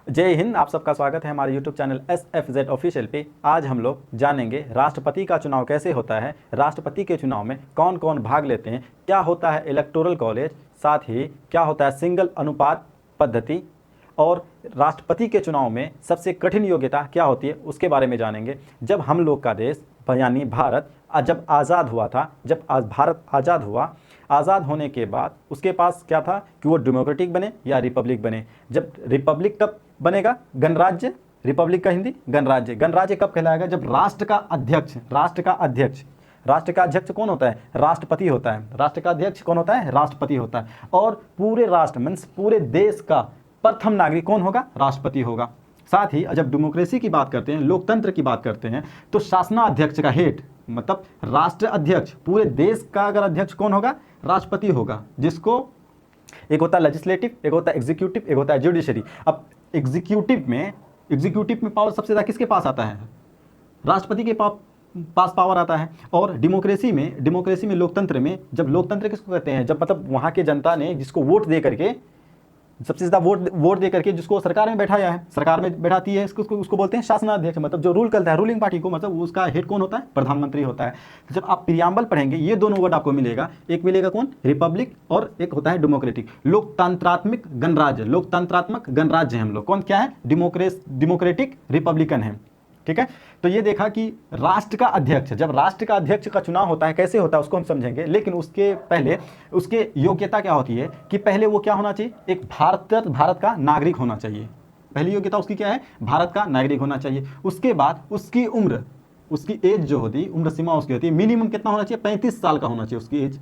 जय हिंद। आप सबका स्वागत है हमारे YouTube चैनल SFZ ऑफिशियल पे। आज हम लोग जानेंगे राष्ट्रपति का चुनाव कैसे होता है, राष्ट्रपति के चुनाव में कौन कौन भाग लेते हैं, क्या होता है इलेक्टोरल कॉलेज, साथ ही क्या होता है सिंगल अनुपात पद्धति, और राष्ट्रपति के चुनाव में सबसे कठिन योग्यता क्या होती है उसके बारे में जानेंगे। जब हम लोग का देश यानी भारत जब आज़ाद हुआ था, जब भारत आज़ाद हुआ, आज़ाद होने के बाद उसके पास क्या था कि वो डेमोक्रेटिक बने या रिपब्लिक बने। जब रिपब्लिक कब बनेगा? गणराज्य। रिपब्लिक का हिंदी गणराज्य। गणराज्य कब कहलाएगा? जब राष्ट्र का अध्यक्ष कौन होता है? राष्ट्रपति होता है। राष्ट्र का अध्यक्ष कौन होता है? राष्ट्रपति होता है। और पूरे राष्ट्र मीन्स पूरे देश का प्रथम नागरिक कौन होगा? राष्ट्रपति होगा। साथ ही जब डेमोक्रेसी की बात करते हैं, लोकतंत्र की बात करते हैं, तो शासनाध्यक्ष का हेड मतलब राष्ट्र अध्यक्ष, पूरे देश का अगर अध्यक्ष कौन होगा? राष्ट्रपति होगा, जिसको एक होता है लेजिस्लेटिव, एक होता है एग्जीक्यूटिव, एक होता है जुडिशरी। अब एग्जीक्यूटिव में पावर सबसे ज़्यादा किसके पास आता है? राष्ट्रपति के पास पावर आता है। और डेमोक्रेसी में लोकतंत्र में, जब लोकतंत्र किसको कहते हैं? जब मतलब वहाँ के जनता ने जिसको वोट दे करके, सबसे ज़्यादा वोट दे करके जिसको सरकार में बैठाया है, सरकार में बैठाती है, उसको बोलते हैं शासनाध्यक्ष। मतलब जो रूल करता है रूलिंग पार्टी को, मतलब उसका हेड कौन होता है? प्रधानमंत्री होता है। तो जब आप प्रियम्बल पढ़ेंगे ये दोनों वर्ड आपको मिलेगा। एक मिलेगा कौन? रिपब्लिक, और एक होता है डेमोक्रेटिक। लोकतंत्रात्मक गणराज्य है हम लोग। कौन क्या है? डेमोक्रेटिक रिपब्लिकन है। ठीक है। तो ये देखा कि राष्ट्र का अध्यक्ष, जब राष्ट्र का अध्यक्ष का चुनाव होता है कैसे होता है उसको हम समझेंगे, लेकिन उसके पहले उसके योग्यता क्या होती है कि पहले वो क्या होना चाहिए? एक भारत का नागरिक होना चाहिए। पहली योग्यता उसकी क्या है? भारत का नागरिक होना चाहिए। उसके बाद उसकी उम्र, उसकी एज जो होती है, उम्र सीमा उसकी होती है, मिनिमम कितना होना चाहिए? 35 साल का होना चाहिए उसकी एज।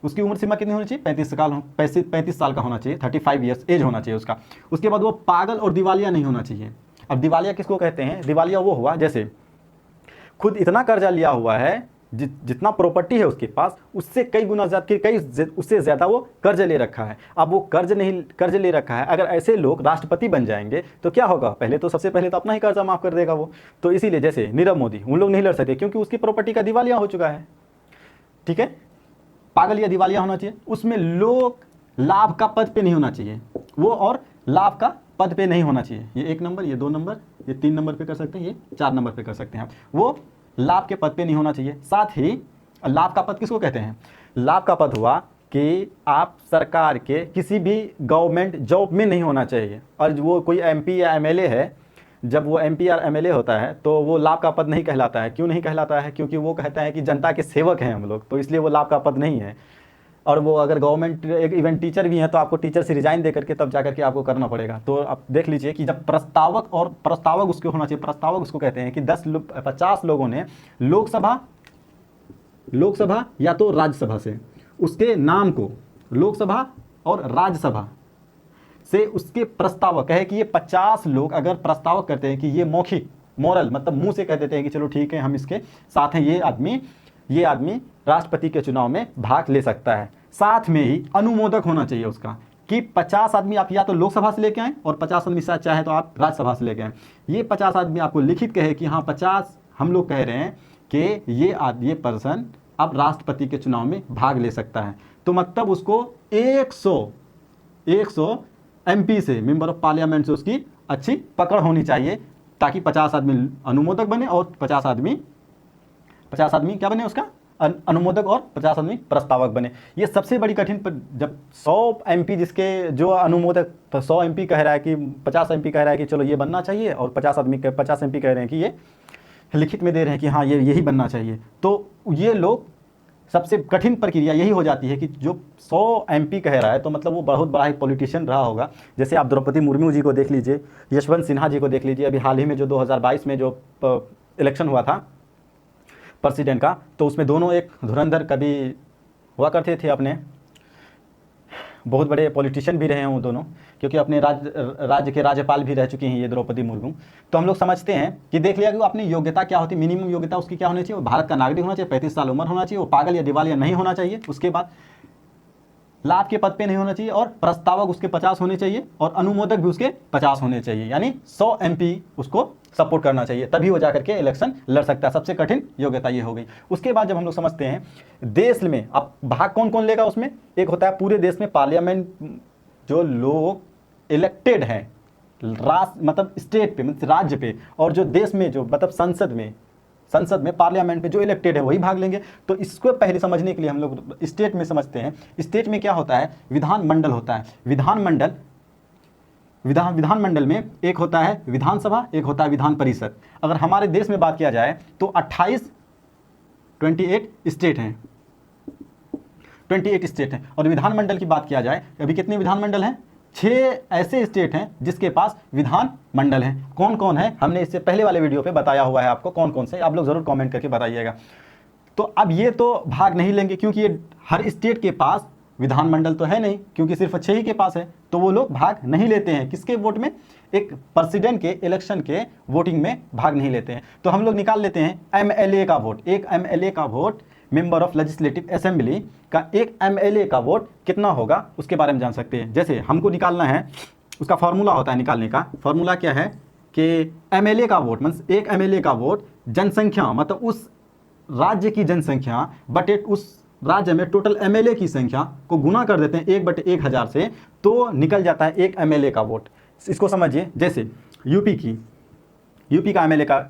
उसकी उम्र सीमा कितनी होनी चाहिए? 35 साल का होना चाहिए। 35 ईयर्स एज होना चाहिए उसका। उसके बाद वो पागल और दिवालिया नहीं होना चाहिए। अब दिवालिया किसको कहते हैं? दिवालिया वो हुआ जैसे खुद इतना कर्जा लिया हुआ है, जितना प्रॉपर्टी है उसके पास उससे कई गुना उससे ज़्यादा वो कर्ज ले रखा है। अब वो कर्ज ले रखा है। अगर ऐसे लोग राष्ट्रपति बन जाएंगे तो क्या होगा? सबसे पहले तो अपना ही कर्जा माफ़ कर देगा वो। तो इसीलिए जैसे नीरव मोदी, उन लोग नहीं लड़ सकते क्योंकि उसकी प्रॉपर्टी का दिवालिया हो चुका है। ठीक है। पागल या दिवालिया होना चाहिए। उसमें लोग लाभ का पद पे नहीं होना चाहिए वो, और लाभ का पद पे नहीं होना चाहिए। ये 1 नंबर, ये 2 नंबर, ये 3 नंबर पे कर सकते हैं, ये 4 नंबर पे कर सकते हैं आप। वो लाभ के पद पे नहीं होना चाहिए। साथ ही लाभ का पद किसको कहते हैं? लाभ का पद हुआ कि आप सरकार के किसी भी गवर्नमेंट जॉब में नहीं होना चाहिए। और वो कोई MP या MLA है, जब वो MP या MLA होता है तो वो लाभ का पद नहीं कहलाता है। क्यों नहीं कहलाता है? क्योंकि वो कहता है कि जनता के सेवक हैं हम लोग, तो इसलिए वो लाभ का पद नहीं है। और वो अगर गवर्नमेंट एक इवेंट टीचर भी हैं तो आपको टीचर से रिजाइन दे करके तब जा करके आपको करना पड़ेगा। तो आप देख लीजिए कि जब प्रस्तावक उसको होना चाहिए। प्रस्तावक उसको कहते हैं कि 50 लोगों ने लोकसभा या तो राज्यसभा से उसके नाम को, लोकसभा और राज्यसभा से उसके प्रस्तावक कहे कि ये 50 लोग अगर प्रस्तावक करते हैं कि ये मौखिक मोरल मतलब मुंह से कह देते हैं कि चलो ठीक है हम इसके साथ हैं, ये आदमी राष्ट्रपति के चुनाव में भाग ले सकता है। साथ में ही अनुमोदक होना चाहिए उसका कि 50 आदमी आप या तो लोकसभा से लेके आए और 50 आदमी शायद चाहे तो आप राज्यसभा से लेके आए। ये 50 आदमी आपको लिखित कहे कि हाँ 50 हम लोग कह रहे हैं कि ये पर्सन अब राष्ट्रपति के चुनाव में भाग ले सकता है। तो मतलब उसको 100 MP से, मेंबर ऑफ पार्लियामेंट से उसकी अच्छी पकड़ होनी चाहिए, ताकि 50 आदमी अनुमोदक बने और 50 आदमी क्या बने उसका? अनुमोदक, और 50 आदमी प्रस्तावक बने। ये सबसे बड़ी कठिन जब 100 MP जिसके जो अनुमोदक, तो 100 MP कह रहा है कि 50 MP कह रहा है कि चलो ये बनना चाहिए, और 50 MP कह रहे हैं कि ये लिखित में दे रहे हैं कि हाँ ये यही बनना चाहिए। तो ये लोग सबसे कठिन प्रक्रिया यही हो जाती है कि जो 100 MP कह रहा है तो मतलब वो बहुत बड़ा ही पॉलिटिशियन रहा होगा। जैसे आप द्रौपदी मुर्मू जी को देख लीजिए, यशवंत सिन्हा जी को देख लीजिए। अभी हाल ही में जो 2022 में जो इलेक्शन हुआ था प्रेसिडेंट का, तो उसमें दोनों एक धुरंधर कभी हुआ करते थे, अपने बहुत बड़े पॉलिटिशियन भी रहे हैं वो दोनों, क्योंकि अपने राज्य के राज्यपाल भी रह चुकी हैं ये द्रौपदी मुर्मू। तो हम लोग समझते हैं कि देख लिया कि वो अपनी योग्यता क्या होती है, मिनिमम योग्यता उसकी क्या होनी चाहिए? वो भारत का नागरिक होना चाहिए, 35 साल उम्र होना चाहिए, वो पागल या दिवालिया नहीं होना चाहिए। उसके बाद लाभ के पद पे नहीं होना चाहिए, और प्रस्तावक उसके 50 होने चाहिए, और अनुमोदक भी उसके 50 होने चाहिए, यानी 100 MP उसको सपोर्ट करना चाहिए, तभी वो जाकर के इलेक्शन लड़ सकता है। सबसे कठिन योग्यता ये हो गई। उसके बाद जब हम लोग समझते हैं देश में अब भाग कौन कौन लेगा उसमें, एक होता है पूरे देश में पार्लियामेंट जो लोग इलेक्टेड हैं, राष्ट्र मतलब स्टेट पे मतलब राज्य पे, और जो देश में जो मतलब संसद में पार्लियामेंट में जो इलेक्टेड है वही भाग लेंगे। तो इसको पहले समझने के लिए हम लोग स्टेट में समझते हैं। स्टेट में क्या होता है, विधानमंडल होता है। विधानमंडल में एक होता है विधानसभा, एक होता है विधान परिषद। अगर हमारे देश में बात किया जाए तो 28 स्टेट हैं, 28 स्टेट हैं। और विधानमंडल की बात किया जाए, अभी कितने विधानमंडल हैं, 6 ऐसे स्टेट हैं जिसके पास विधानमंडल हैं। कौन कौन है, हमने इससे पहले वाले वीडियो पे बताया हुआ है आपको कौन कौन से, आप लोग जरूर कमेंट करके बताइएगा। तो अब ये तो भाग नहीं लेंगे क्योंकि ये हर स्टेट के पास विधानमंडल तो है नहीं, क्योंकि सिर्फ 6 ही के पास है, तो वो लोग भाग नहीं लेते हैं। किसके वोट में, एक प्रेसिडेंट के इलेक्शन के वोटिंग में भाग नहीं लेते हैं। तो हम लोग निकाल लेते हैं एमएलए का वोट। एक एमएलए का vote, member of legislative assembly का एक एमएलए का वोट कितना होगा उसके बारे में जान सकते हैं। जैसे हमको निकालना है, उसका फॉर्मूला होता है निकालने का। फॉर्मूला क्या है कि एमएलए का वोट मीन्स एक एमएलए का वोट जनसंख्या मतलब उस राज्य की जनसंख्या बटे उस राज्य में टोटल एमएलए की संख्या को गुना कर देते हैं 1/1000 से, तो निकल जाता है एक एमएलए का वोट। इसको समझिए, जैसे यूपी का एमएलए का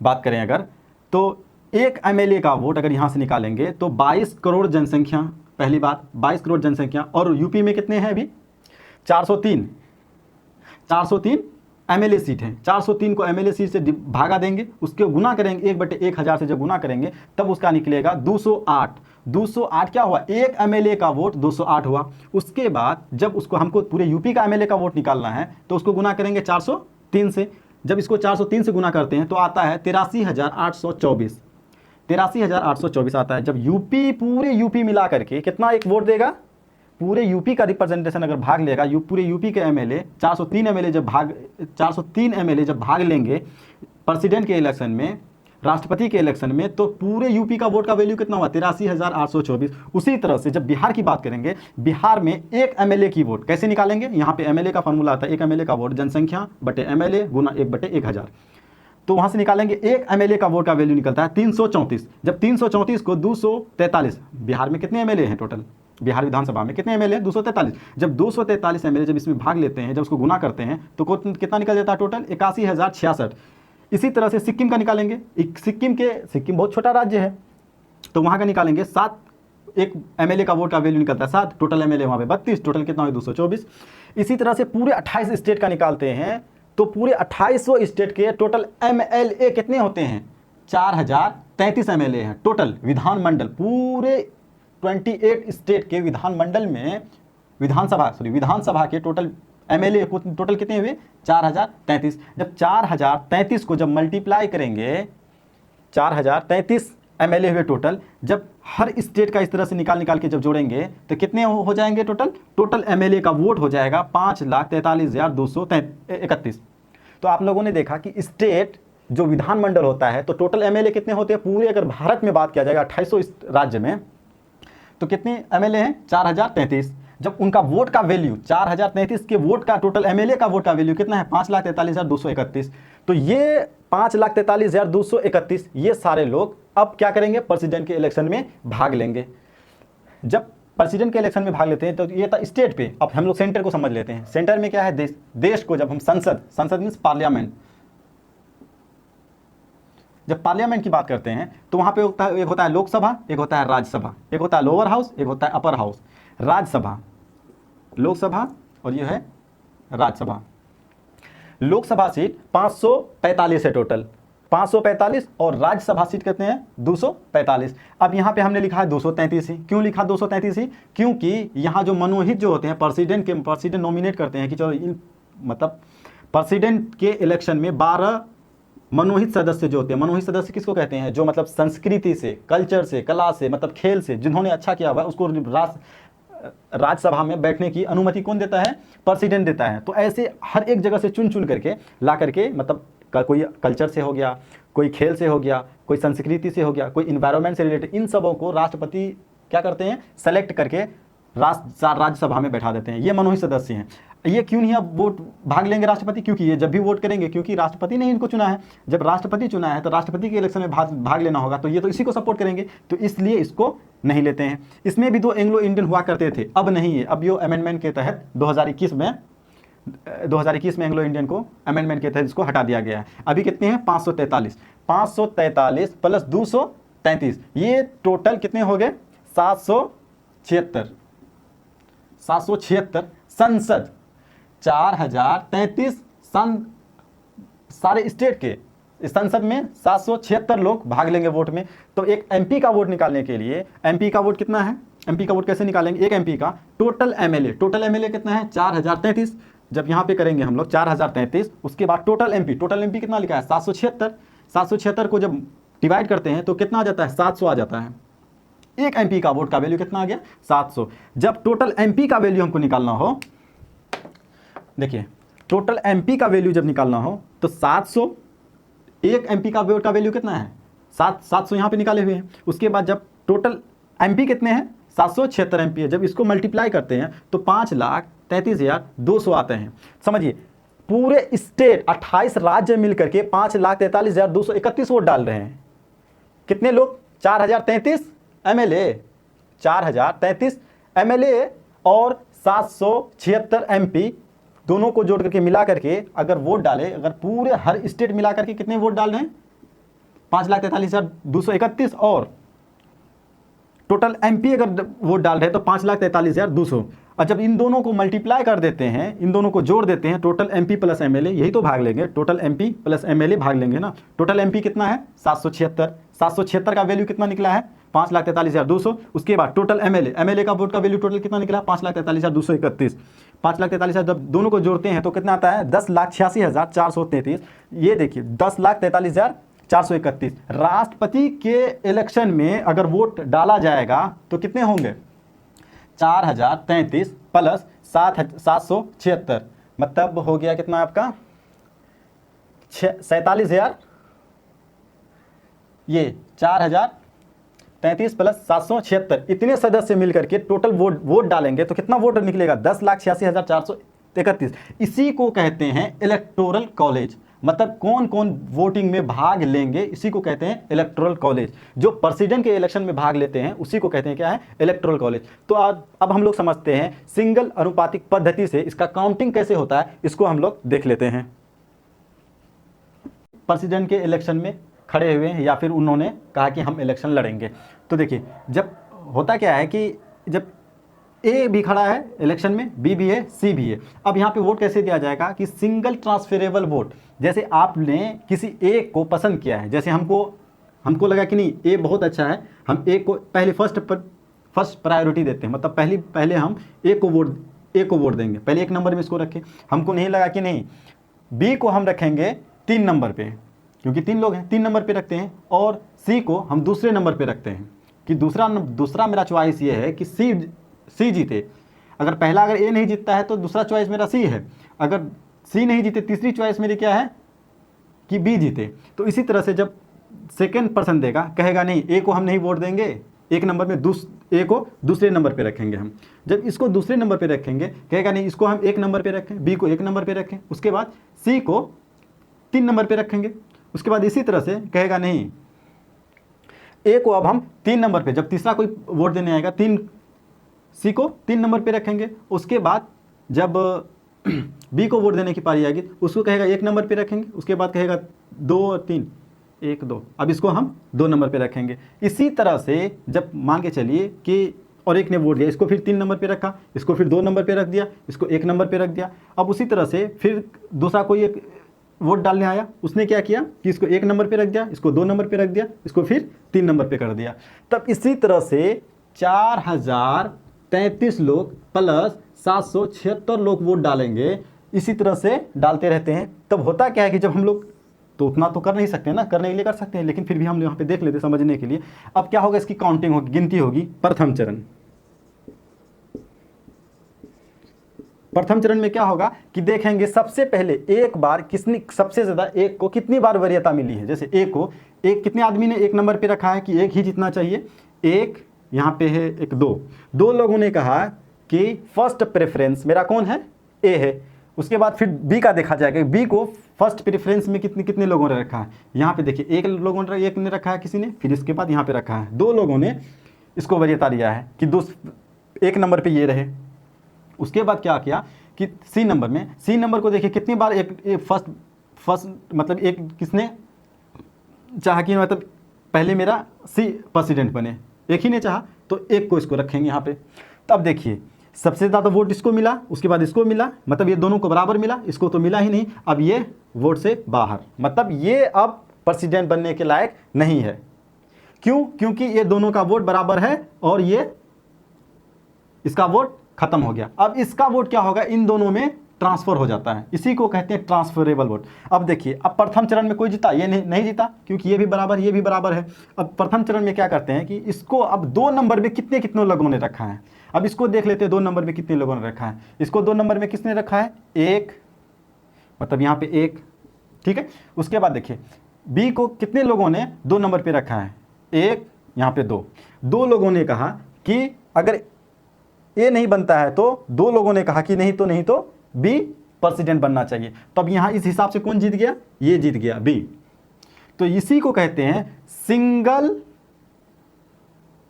बात करें अगर, तो एक एमएलए का वोट अगर यहाँ से निकालेंगे तो 22 करोड़ जनसंख्या, पहली बात 22 करोड़ जनसंख्या। और यूपी में कितने हैं अभी, 403 एमएलए सीट हैं। 403 को एमएलए सीट से भागा देंगे, उसके गुना करेंगे 1/1000 से, जब गुना करेंगे तब उसका निकलेगा 208। 208 क्या हुआ, एक एमएलए का वोट 208 हुआ। उसके बाद जब उसको हमको पूरे यूपी का एमएलए का वोट निकालना है तो उसको गुना करेंगे 403 से। जब इसको 403 से गुना करते हैं तो आता है 83,824। 83,824 आता है। जब यूपी पूरे यूपी मिला करके कितना एक वोट देगा, पूरे यूपी का रिप्रेजेंटेशन अगर भाग लेगा, पूरे यूपी के एमएलए 403 एमएलए जब भाग लेंगे प्रेसिडेंट के इलेक्शन में, राष्ट्रपति के इलेक्शन में, तो पूरे यूपी का वोट का वैल्यू कितना हुआ, 83,824। उसी तरह से जब बिहार की बात करेंगे, बिहार में एक एमएलए की वोट कैसे निकालेंगे, यहाँ पे एमएलए का फॉर्मूला आता है, एक एमएलए का वोट जनसंख्या बटे एमएलए गुना 1/1000। तो वहाँ से निकालेंगे एक एमएलए का वोट का वैल्यू निकलता है 334। जब 334 को 243, बिहार में कितने एमएलए हैं टोटल, बिहार विधानसभा में कितने एमएलए हैं, 243। जब 243 एमएलए जब इसमें भाग लेते हैं, जब उसको गुना करते हैं तो कितना निकल जाता है टोटल, 81,066। इसी तरह से सिक्किम का निकालेंगे। सिक्किम बहुत छोटा राज्य है, तो वहाँ का निकालेंगे 7, एक एमएलए का वोट का वैल्यू निकलता है 7, टोटल एमएलए वहाँ पे 32, टोटल कितना हुआ 224। इसी तरह से पूरे 28 स्टेट का निकालते हैं, तो पूरे 2800 स्टेट के टोटल एमएलए कितने होते हैं, 4033 एमएलए हैं टोटल। विधानमंडल पूरे 28 स्टेट के विधानमंडल में विधानसभा के टोटल एमएलए को टोटल कितने हुए, 4033। जब 4033 को जब मल्टीप्लाई करेंगे, 4033 एमएलए हुए टोटल, जब हर स्टेट का इस तरह से निकाल के जब जोड़ेंगे तो कितने हो जाएंगे टोटल एमएलए का वोट हो जाएगा 5,43,231। तो आप लोगों ने देखा कि स्टेट जो विधानमंडल होता है तो टोटल एमएलए कितने होते हैं, पूरे अगर भारत में बात किया जाएगा 2800 राज्य में, तो कितने एमएलए हैं, 4033। जब उनका वोट का वैल्यू 4033 के वोट का टोटल एमएलए का वोट का वैल्यू कितना है, 5,43,231। तो ये 5,43,231 ये सारे लोग अब क्या करेंगे, प्रेसिडेंट के इलेक्शन में भाग लेंगे। जब प्रेसिडेंट के इलेक्शन में भाग लेते हैं तो ये था स्टेट पे। अब हम लोग सेंटर को समझ लेते हैं। सेंटर में क्या है, देश को जब हम संसद मीन्स पार्लियामेंट, जब पार्लियामेंट की बात करते हैं तो वहां पे एक होता है लोकसभा, एक होता है राज्यसभा, एक होता है लोअर हाउस, एक होता है अपर हाउस। राज्यसभा, लोकसभा और ये है राज्यसभा। लोकसभा सीट 545 है टोटल, 545, और राज्यसभा सीट कितने हैं, 245। अब यहाँ पे हमने लिखा है 233 ही। क्यों लिखा 233 ही, क्योंकि यहाँ जो मनोहित जो होते हैं प्रेसिडेंट नॉमिनेट करते हैं कि चलो मतलब प्रेसिडेंट के इलेक्शन में 12 मनोहित सदस्य जो होते हैं, मनोहित सदस्य किसको कहते हैं, जो मतलब संस्कृति से, कल्चर से, कला से, मतलब खेल से जिन्होंने अच्छा किया हुआ है उसको राज्यसभा में बैठने की अनुमति कौन देता है, प्रेसिडेंट देता है। तो ऐसे हर एक जगह से चुन करके ला करके, मतलब कोई कल्चर से हो गया, कोई खेल से हो गया, कोई संस्कृति से हो गया, कोई इन्वायरमेंट से रिलेटेड, इन सबों को राष्ट्रपति क्या करते हैं, सेलेक्ट करके राज्यसभा में बैठा देते हैं। ये मनोहित सदस्य हैं। ये क्यों नहीं अब वोट भाग लेंगे राष्ट्रपति, क्योंकि ये जब भी वोट करेंगे, क्योंकि राष्ट्रपति ने इनको चुना है। जब राष्ट्रपति चुना है तो राष्ट्रपति के इलेक्शन में भाग लेना होगा, तो ये तो इसी को सपोर्ट करेंगे, तो इसलिए इसको नहीं लेते हैं। इसमें भी 2 एंग्लो इंडियन हुआ करते थे, अब नहीं है। अब ये अमेंडमेंट के तहत 2021 में 2021 में एंग्लो इंडियन को अमेंडमेंट के तहत इसको हटा दिया गया है। अभी कितने हैं 543, 543 प्लस 233, ये टोटल कितने हो गए 776। संसद 4033 सारे स्टेट के इस संसद में 776 लोग भाग लेंगे वोट में। तो एक एमपी का वोट निकालने के लिए, एमपी का वोट कितना है, एमपी का वोट कैसे निकालेंगे, एक एमपी का टोटल एमएलए कितना है 4033। जब यहाँ पे करेंगे हम लोग 4033, उसके बाद टोटल एमपी कितना लिखा है 776 को जब डिवाइड करते हैं तो कितना आ जाता है 700 आ जाता है। एक एमपी का वोट का वैल्यू कितना आ गया 700। जब टोटल एमपी का वैल्यू हमको निकालना हो, देखिए टोटल एमपी का वैल्यू जब निकालना हो तो 700, एक एमपी का वोट का वैल्यू कितना है 700 यहाँ पे निकाले हुए हैं। उसके बाद जब टोटल एमपी कितने हैं 776 एमपी है, जब इसको मल्टीप्लाई करते हैं तो 5,33,200 आते हैं। समझिए पूरे स्टेट 28 राज्य मिलकर के 5,43,231 वोट डाल रहे हैं। कितने लोग 4033 एमएलए, 4033 एमएलए और 776 एमपी दोनों को जोड़ करके मिला करके अगर वोट डाले, अगर पूरे हर स्टेट मिला करके कितने वोट डाल रहे हैं 5,43,231 और टोटल एमपी अगर वोट डाल रहे हैं तो 5,43,200। और जब इन दोनों को मल्टीप्लाई कर देते हैं, इन दोनों को जोड़ देते हैं, टोटल एमपी प्लस एमएलए, यही तो भाग लेंगे, टोटल एमपी प्लस एमएलए भाग लेंगे ना। टोटल एमपी कितना है 776 का वैल्यू कितना निकला है 5,43,200। उसके बाद टोटल एमएलए का वोट का वैल्यू टोटल कितना निकला 5,43,231। 5,43,000 जब दोनों को जोड़ते हैं तो कितना आता है 10,86,433। ये देखिए 10,43,431। राष्ट्रपति के इलेक्शन में अगर वोट डाला जाएगा तो कितने होंगे 4,033 प्लस 776, मतलब हो गया कितना आपका 47,000। ये 4,033 प्लस 776, इतने सदस्य मिलकर के टोटल वोट डालेंगे तो कितना वोट निकलेगा 10,86,431। इसी को कहते हैं इलेक्टोरल कॉलेज। मतलब कौन कौन वोटिंग में भाग लेंगे इसी को कहते हैं इलेक्टोरल कॉलेज। जो प्रेसिडेंट के इलेक्शन में भाग लेते हैं उसी को कहते हैं क्या है इलेक्टोरल कॉलेज। तो अब हम लोग समझते हैं सिंगल अनुपातिक पद्धति से इसका काउंटिंग कैसे होता है, इसको हम लोग देख लेते हैं। प्रेसिडेंट के इलेक्शन में खड़े हुए हैं या फिर उन्होंने कहा कि हम इलेक्शन लड़ेंगे, तो देखिए जब होता क्या है कि जब ए भी खड़ा है इलेक्शन में, बी भी है, सी भी है। अब यहाँ पे वोट कैसे दिया जाएगा कि सिंगल ट्रांसफरेबल वोट। जैसे आपने किसी एक को पसंद किया है, जैसे हमको लगा कि नहीं ए बहुत अच्छा है, हम ए को पहले फर्स्ट प्रायोरिटी देते हैं, मतलब पहले हम ए को वोट देंगे, पहले 1 नंबर में इसको रखें। हमको नहीं लगा कि नहीं बी को हम रखेंगे 3 नंबर पे, क्योंकि 3 लोग हैं 3 नंबर पे रखते हैं, और सी को हम दूसरे नंबर पे रखते हैं कि दूसरा मेरा चॉइस ये है कि सी जीते। अगर पहला अगर ए नहीं जीतता है तो दूसरा चॉइस मेरा सी है, अगर सी नहीं जीते तीसरी चॉइस मेरी क्या है कि बी जीते। तो इसी तरह से जब सेकंड पर्सन देगा, कहेगा नहीं ए को हम नहीं वोट देंगे 1 नंबर में, ए को दूसरे नंबर पे रखेंगे हम। जब इसको दूसरे नंबर पे रखेंगे, कहेगा नहीं इसको हम 1 नंबर पे रखें, बी को 1 नंबर पे रखें, उसके बाद सी को 3 नंबर पे रखेंगे। उसके बाद इसी तरह से कहेगा नहीं ए को अब हम 3 नंबर पे, जब तीसरा कोई वोट देने आएगा सी को 3 नंबर पे रखेंगे। उसके बाद जब बी को वोट देने की पारी आएगी उसको कहेगा 1 नंबर पे रखेंगे, उसके बाद कहेगा 2 और 3, 1 2, अब इसको हम 2 नंबर पे रखेंगे। इसी तरह से जब मान के चलिए कि और एक ने वोट दिया, इसको फिर 3 नंबर पे रखा, इसको फिर 2 नंबर पे रख दिया, इसको 1 नंबर पे रख दिया। अब उसी तरह से फिर दूसरा कोई एक वोट डालने आया, उसने क्या किया कि इसको 1 नंबर पे रख दिया, इसको 2 नंबर पे रख दिया, इसको फिर 3 नंबर पे कर दिया। तब इसी तरह से 4,033 लोग प्लस 776 लोग वोट डालेंगे, इसी तरह से डालते रहते हैं। तब होता क्या है कि जब हम लोग तो उतना तो कर नहीं सकते ना, करने के लिए कर सकते हैं, लेकिन फिर भी हम यहाँ पे देख लेते हैं समझने के लिए। अब क्या होगा, इसकी काउंटिंग होगी, गिनती होगी। प्रथम चरण में क्या होगा कि देखेंगे सबसे पहले एक बार किसने सबसे ज़्यादा एक को कितनी बार वरीयता मिली है। जैसे ए को कितने आदमी ने 1 नंबर पे रखा है कि 1 ही जीतना चाहिए, 1 यहाँ पे है, 1 2 लोगों ने कहा कि फर्स्ट प्रेफरेंस मेरा कौन है, ए है। उसके बाद फिर बी का देखा जाएगा, बी को फर्स्ट प्रेफरेंस में कितने लोगों ने रखा है। यहाँ पे देखिए 1 ने रखा है किसी ने, फिर इसके बाद यहाँ पे रखा है 2 लोगों ने इसको वरीयता दिया है कि 1 नंबर पे ये रहे। उसके बाद क्या किया कि सी नंबर में, सी नंबर को देखिए कितनी बार एक फर्स्ट मतलब एक किसने चाहा कि मतलब पहले मेरा सी प्रेसिडेंट बने, एक ही ने चाहा, तो एक को इसको रखेंगे यहाँ पे। तब देखिए सबसे ज़्यादा वोट इसको मिला, उसके बाद इसको मिला, मतलब ये दोनों को बराबर मिला, इसको तो मिला ही नहीं, अब ये वोट से बाहर, मतलब ये अब प्रेसिडेंट बनने के लायक नहीं है। क्यों? क्योंकि ये दोनों का वोट बराबर है और ये इसका वोट खत्म हो गया। अब इसका वोट क्या होगा, इन दोनों में ट्रांसफर हो जाता है, इसी को कहते हैं ट्रांसफरेबल वोट। अब देखिए, अब प्रथम चरण में कोई जीता, ये नहीं जीता, क्योंकि ये भी बराबर, ये भी बराबर है। अब प्रथम चरण में क्या करते हैं कि इसको अब 2 नंबर में कितने लोगों ने रखा है, अब इसको देख लेते हैं 2 नंबर में कितने लोगों ने रखा है। इसको 2 नंबर में किसने रखा है, 1, मतलब यहाँ पे 1, ठीक है। उसके बाद देखिए बी को कितने लोगों ने 2 नंबर पे रखा है, 1, यहाँ पे 2 लोगों ने कहा कि अगर ए नहीं बनता है तो 2 लोगों ने कहा कि नहीं तो बी प्रेसिडेंट बनना चाहिए। तब यहाँ इस हिसाब से कौन जीत गया, ये जीत गया बी। तो इसी को कहते हैं सिंगल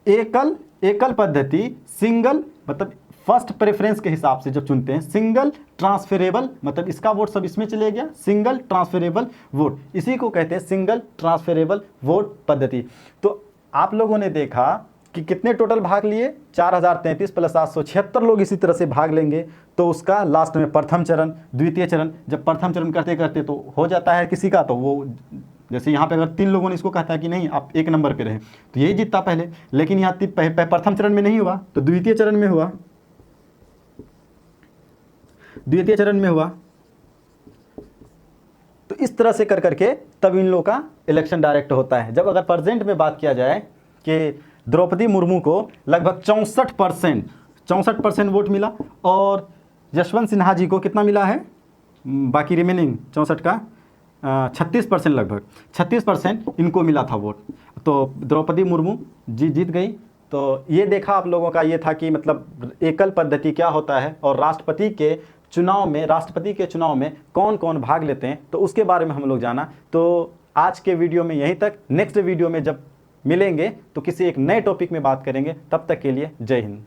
एकल पद्धति, सिंगल मतलब फर्स्ट प्रेफरेंस के हिसाब से जब चुनते हैं, सिंगल ट्रांसफरेबल, मतलब इसका वोट सब इसमें चले गया, सिंगल ट्रांसफरेबल वोट, इसी को कहते हैं सिंगल ट्रांसफरेबल वोट पद्धति। तो आप लोगों ने देखा कि कितने टोटल भाग लिए, 4033 प्लस 776 लोग इसी तरह से भाग लेंगे। तो उसका लास्ट में प्रथम चरण, द्वितीय चरण, जब प्रथम चरण करते करते तो हो जाता है किसी का, तो वो जैसे यहाँ पे अगर 3 लोगों ने इसको कहता है कि नहीं आप 1 नंबर पे रहे, तो यही जीतता पहले, लेकिन यहाँ प्रथम चरण में नहीं हुआ तो द्वितीय चरण में हुआ, द्वितीय चरण में हुआ। तो इस तरह से कर करके तब इन लोगों का इलेक्शन डायरेक्ट होता है। जब अगर प्रेजेंट में बात किया जाए कि द्रौपदी मुर्मू को लगभग 64% वोट मिला और यशवंत सिन्हा जी को कितना मिला है, बाकी रिमेनिंग 64 का 36%, लगभग 36% इनको मिला था वोट। तो द्रौपदी मुर्मू जी जीत गई। तो ये देखा आप लोगों का ये था कि मतलब एकल पद्धति क्या होता है और राष्ट्रपति के चुनाव में कौन कौन भाग लेते हैं, तो उसके बारे में हम लोग जाना। तो आज के वीडियो में यहीं तक, नेक्स्ट वीडियो में जब मिलेंगे तो किसी एक नए टॉपिक में बात करेंगे। तब तक के लिए जय हिंद।